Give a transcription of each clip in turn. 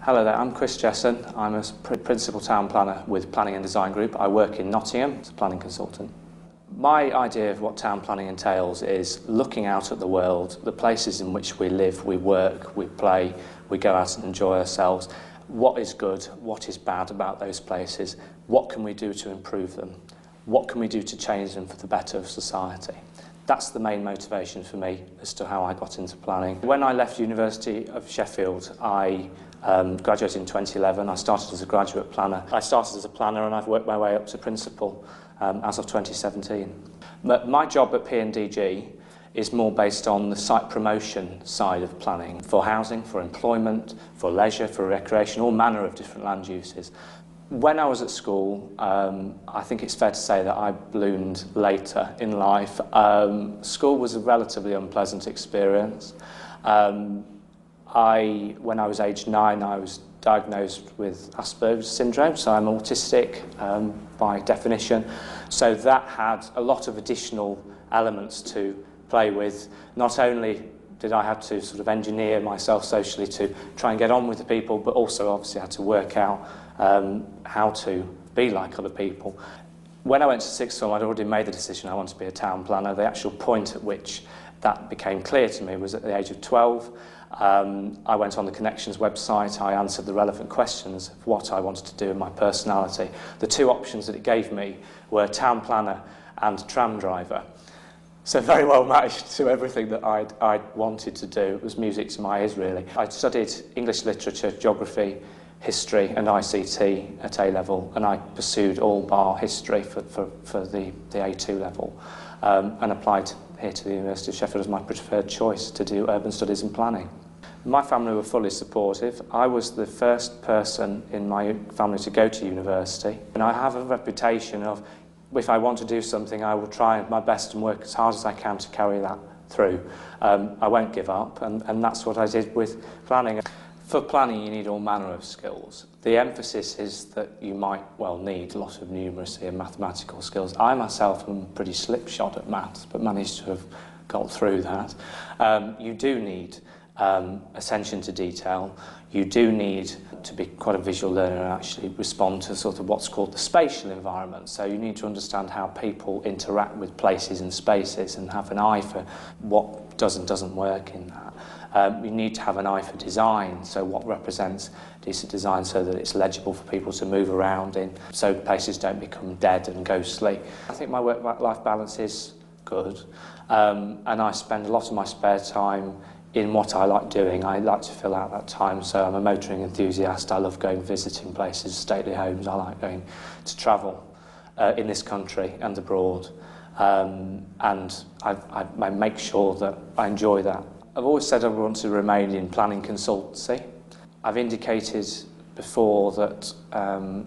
Hello there, I'm Chris Jesson. I'm a Principal Town Planner with Planning and Design Group. I work in Nottingham as a planning consultant. My idea of what town planning entails is looking out at the world, the places in which we live, we work, we play, we go out and enjoy ourselves. What is good, what is bad about those places? What can we do to improve them? What can we do to change them for the better of society? That's the main motivation for me as to how I got into planning. When I left University of Sheffield, I graduated in 2011. I started as a graduate planner. I started as a planner and I've worked my way up to principal as of 2017. But my job at P&DG is more based on the site promotion side of planning for housing, for employment, for leisure, for recreation, all manner of different land uses. When I was at school, I think it's fair to say that I bloomed later in life. School was a relatively unpleasant experience. When I was aged 9, I was diagnosed with Asperger's syndrome, so I'm autistic by definition. So that had a lot of additional elements to play with. Not only did I have to sort of engineer myself socially to try and get on with the people, but also obviously had to work out how to be like other people. When I went to sixth form, I'd already made the decision I wanted to be a town planner. The actual point at which that became clear to me was at the age of 12. I went on the Connections website, I answered the relevant questions of what I wanted to do in my personality. The two options that it gave me were town planner and tram driver. So very well matched to everything that I'd wanted to do. It was music to my ears, really. I studied English literature, geography, history and ICT at A-level, and I pursued all bar history for the A2 level, and applied here to the University of Sheffield as my preferred choice to do urban studies and planning. My family were fully supportive. I was the first person in my family to go to university, and I have a reputation of, if I want to do something, I will try my best and work as hard as I can to carry that through. I won't give up, and that's what I did with planning. For planning, you need all manner of skills. The emphasis is that you might well need a lot of numeracy and mathematical skills. I myself am pretty slipshod at maths, but managed to have got through that. You do need attention to detail. You do need to be quite a visual learner and actually respond to sort of what's called the spatial environment. So you need to understand how people interact with places and spaces and have an eye for what does and doesn't work in that. You need to have an eye for design, so what represents decent design so that it's legible for people to move around in, so places don't become dead and ghostly. I think my work-life balance is good, and I spend a lot of my spare time in what I like doing. I like to fill out that time, so I'm a motoring enthusiast. I love going visiting places, stately homes. I like going to travel in this country and abroad, and I make sure that I enjoy that. I've always said I want to remain in planning consultancy. I've indicated before that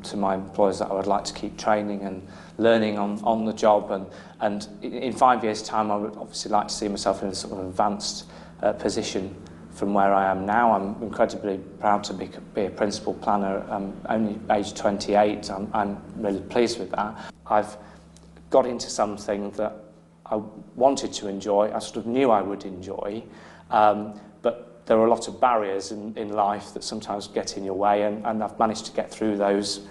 to my employers that I would like to keep training and learning on the job, and in 5 years' time I would obviously like to see myself in a sort of advanced position from where I am now. I'm incredibly proud to be a principal planner. I'm only aged 28. I'm really pleased with that. I've got into something that I wanted to enjoy. I sort of knew I would enjoy, but there are a lot of barriers in life that sometimes get in your way, and I've managed to get through those.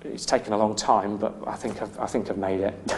It's taken a long time, but I think I've made it.